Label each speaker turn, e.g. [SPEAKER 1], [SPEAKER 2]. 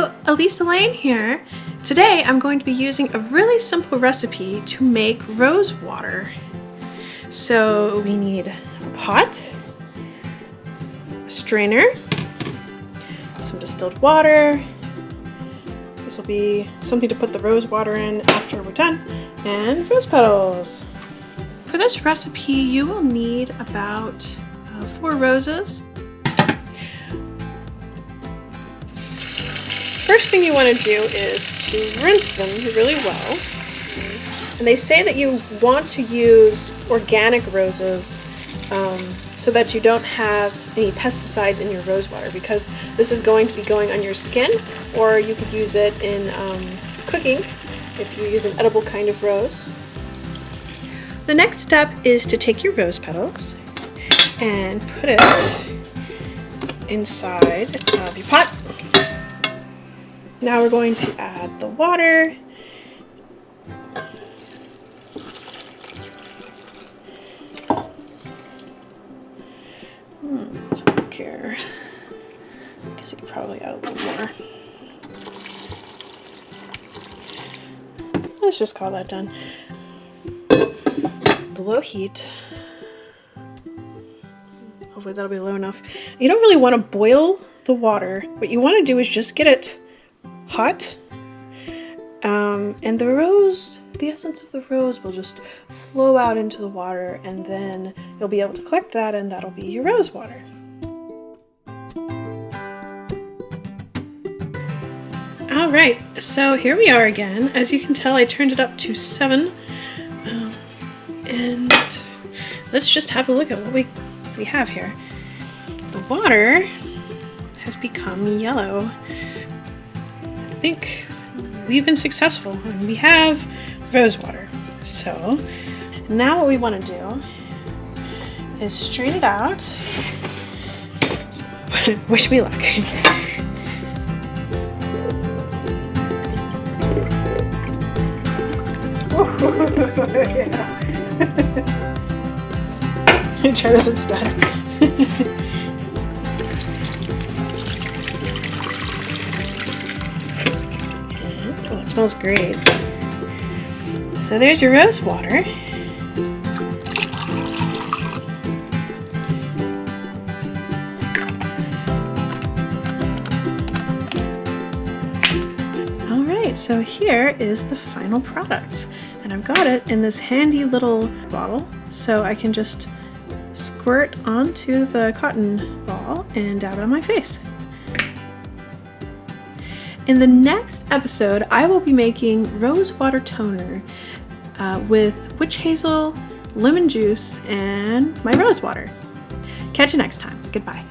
[SPEAKER 1] Hello, Elisa Lane here. Today I'm going to be using a really simple recipe to make rose water. So we need a pot, a strainer, some distilled water. This will be something to put the rose water in after we're done, and rose petals. For this recipe you will need about 4 roses. First thing you want to do is to rinse them really well. And they say that you want to use organic roses so that you don't have any pesticides in your rose water, because this is going to be going on your skin, or you could use it in cooking if you use an edible kind of rose. The next step is to take your rose petals and put it inside of your pot. Now we're going to add the water. Let's look here. I guess you could probably add a little more. Let's just call that done. Low heat. Hopefully that'll be low enough. You don't really want to boil the water. What you want to do is just get it hot, and the essence of the rose will just flow out into the water, and then you'll be able to collect that, and that'll be your rose water. Alright, so here we are again. As you can tell, I turned it up to 7, and let's just have a look at what we have here. The water has become yellow. I think we've been successful and we have rose water. So now what we want to do is strain it out. Wish me luck. Try this instead. Oh, it smells great. So there's your rose water. Alright, so here is the final product. And I've got it in this handy little bottle, so I can just squirt onto the cotton ball and dab it on my face. In the next episode, I will be making rose water toner with witch hazel, lemon juice, and my rose water. Catch you next time. Goodbye.